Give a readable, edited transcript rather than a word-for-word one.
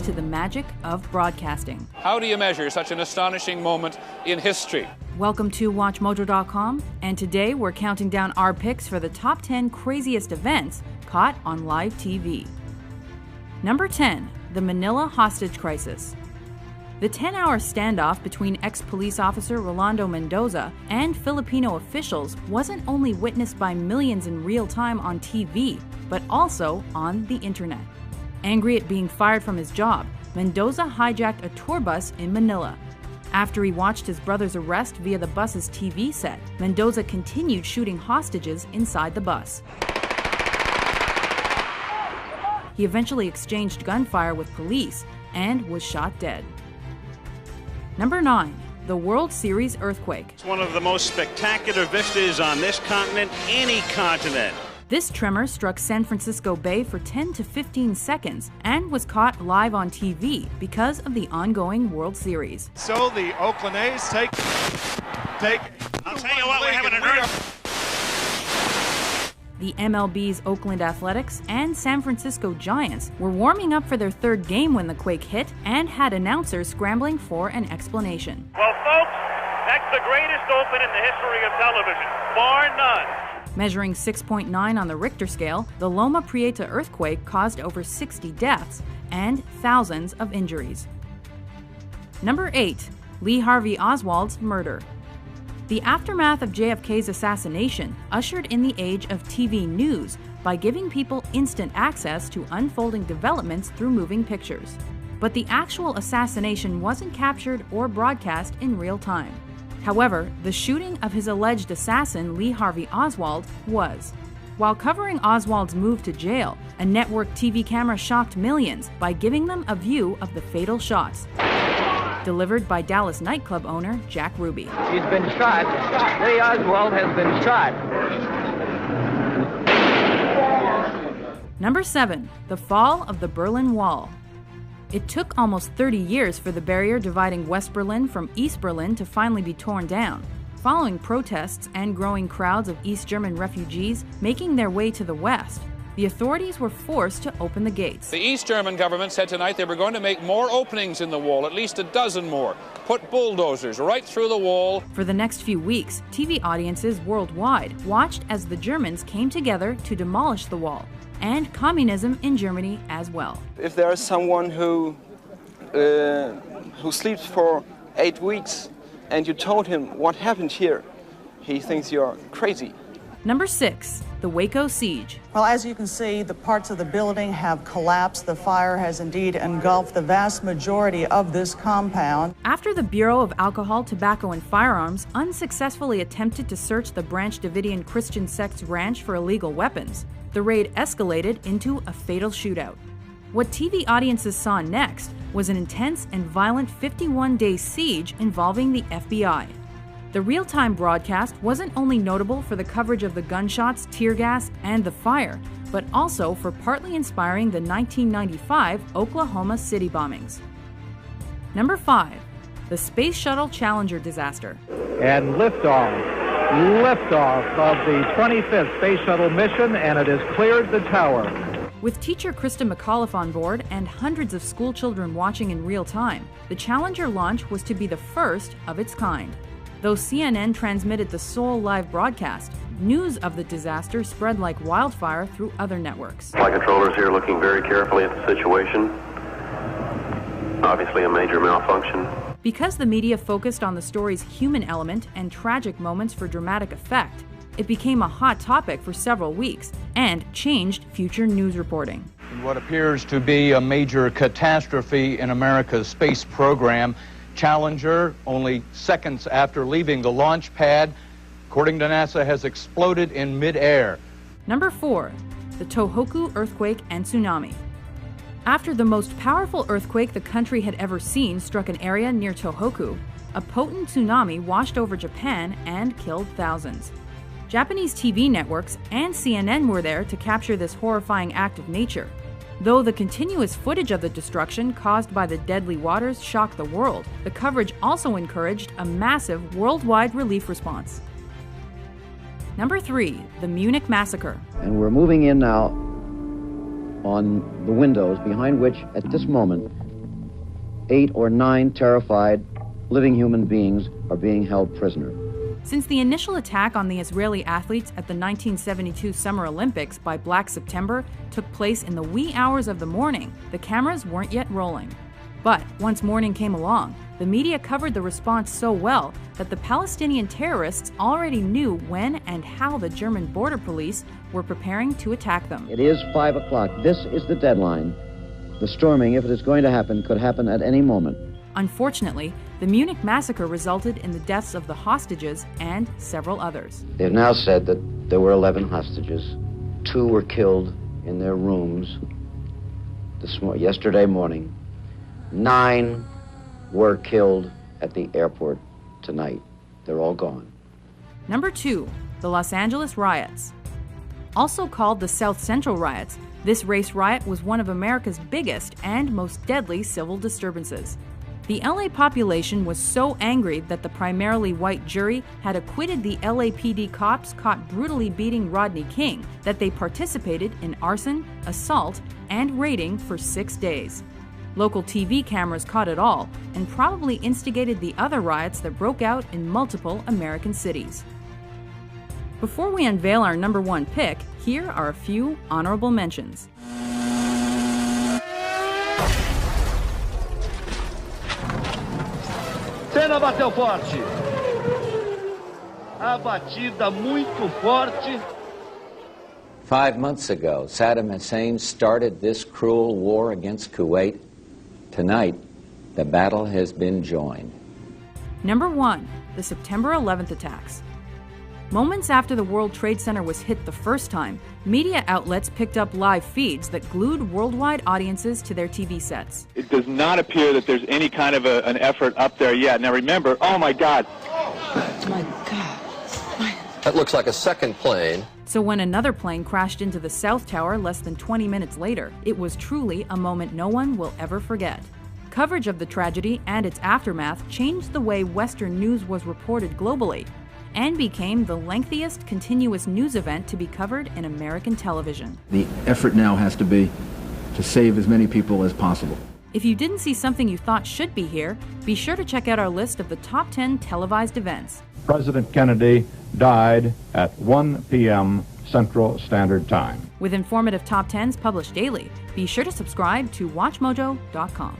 to the magic of broadcasting. How do you measure such an astonishing moment in history? Welcome to WatchMojo.com, and today we're counting down our picks for the top 10 craziest events caught on live TV. Number 10, the Manila hostage crisis. The 10-hour standoff between ex-police officer Rolando Mendoza and Filipino officials wasn't only witnessed by millions in real time on TV, but also on the internet. Angry at being fired from his job, Mendoza hijacked a tour bus in Manila. After he watched his brother's arrest via the bus's TV set, Mendoza continued shooting hostages inside the bus. He eventually exchanged gunfire with police and was shot dead. Number 9, the World Series earthquake. It's one of the most spectacular vistas on this continent, any continent. This tremor struck San Francisco Bay for 10 to 15 seconds and was caught live on TV because of the ongoing World Series. So the Oakland A's take. I'll tell you what, we're having an earthquake. The MLB's Oakland Athletics and San Francisco Giants were warming up for their third game when the quake hit and had announcers scrambling for an explanation. Well, folks, that's the greatest open in the history of television, bar none. Measuring 6.9 on the Richter scale, the Loma Prieta earthquake caused over 60 deaths and thousands of injuries. Number 8, Lee Harvey Oswald's murder. The aftermath of JFK's assassination ushered in the age of TV news by giving people instant access to unfolding developments through moving pictures. But the actual assassination wasn't captured or broadcast in real time. However, the shooting of his alleged assassin, Lee Harvey Oswald, was. While covering Oswald's move to jail, a network TV camera shocked millions by giving them a view of the fatal shots. Delivered by Dallas nightclub owner Jack Ruby. He's been shot. Lee Oswald has been shot. Number 7, the fall of the Berlin Wall. It took almost 30 years for the barrier dividing West Berlin from East Berlin to finally be torn down, following protests and growing crowds of East German refugees making their way to the West. The authorities were forced to open the gates. The East German government said tonight they were going to make more openings in the wall, at least a dozen more. Put bulldozers right through the wall. For the next few weeks, TV audiences worldwide watched as the Germans came together to demolish the wall, and communism in Germany as well. If there is someone who sleeps for 8 weeks and you told him what happened here, he thinks you're crazy. Number 6, the Waco siege. Well, as you can see, the parts of the building have collapsed. The fire has indeed engulfed the vast majority of this compound. After the Bureau of Alcohol, Tobacco, and Firearms unsuccessfully attempted to search the Branch Davidian Christian sect's ranch for illegal weapons, the raid escalated into a fatal shootout. What TV audiences saw next was an intense and violent 51-day siege involving the FBI. The real-time broadcast wasn't only notable for the coverage of the gunshots, tear gas, and the fire, but also for partly inspiring the 1995 Oklahoma City bombings. Number 5, the Space Shuttle Challenger disaster. And liftoff of the 25th Space Shuttle mission, and it has cleared the tower. With teacher Krista McAuliffe on board and hundreds of school children watching in real time, the Challenger launch was to be the first of its kind. Though CNN transmitted the sole live broadcast, news of the disaster spread like wildfire through other networks. Flight controllers here looking very carefully at the situation. Obviously a major malfunction. Because the media focused on the story's human element and tragic moments for dramatic effect, it became a hot topic for several weeks and changed future news reporting. In what appears to be a major catastrophe in America's space program, Challenger, only seconds after leaving the launch pad, according to NASA, has exploded in midair. Number 4, the Tohoku earthquake and tsunami. After the most powerful earthquake the country had ever seen struck an area near Tohoku, a potent tsunami washed over Japan and killed thousands. Japanese TV networks and CNN were there to capture this horrifying act of nature. Though the continuous footage of the destruction caused by the deadly waters shocked the world, the coverage also encouraged a massive worldwide relief response. Number 3, the Munich Massacre. And we're moving in now on the windows behind which, at this moment, 8 or 9 terrified living human beings are being held prisoner. Since the initial attack on the Israeli athletes at the 1972 Summer Olympics by Black September took place in the wee hours of the morning, the cameras weren't yet rolling. But once morning came along, the media covered the response so well that the Palestinian terrorists already knew when and how the German border police were preparing to attack them. It is 5 o'clock. This is the deadline. The storming, if it is going to happen, could happen at any moment. Unfortunately, the Munich massacre resulted in the deaths of the hostages and several others. They have now said that there were 11 hostages. 2 were killed in their rooms yesterday morning. 9 were killed at the airport tonight. They're all gone. Number 2, the Los Angeles riots. Also called the South Central riots, this race riot was one of America's biggest and most deadly civil disturbances. The LA population was so angry that the primarily white jury had acquitted the LAPD cops caught brutally beating Rodney King that they participated in arson, assault, and raiding for 6 days. Local TV cameras caught it all and probably instigated the other riots that broke out in multiple American cities. Before we unveil our number 1 pick, here are a few honorable mentions. Senna bateu forte. A batida muito forte. 5 months ago, Saddam Hussein started this cruel war against Kuwait. Tonight, the battle has been joined. Number 1, the September 11th attacks. Moments after the World Trade Center was hit the first time, media outlets picked up live feeds that glued worldwide audiences to their TV sets. It does not appear that there's any kind of an effort up there yet. Now remember, oh my God. Oh my God. That looks like a second plane. So when another plane crashed into the South Tower less than 20 minutes later, it was truly a moment no one will ever forget. Coverage of the tragedy and its aftermath changed the way Western news was reported globally, and became the lengthiest continuous news event to be covered in American television. The effort now has to be to save as many people as possible. If you didn't see something you thought should be here, be sure to check out our list of the top 10 televised events. President Kennedy died at 1 p.m. Central Standard Time. With informative top 10s published daily, be sure to subscribe to WatchMojo.com.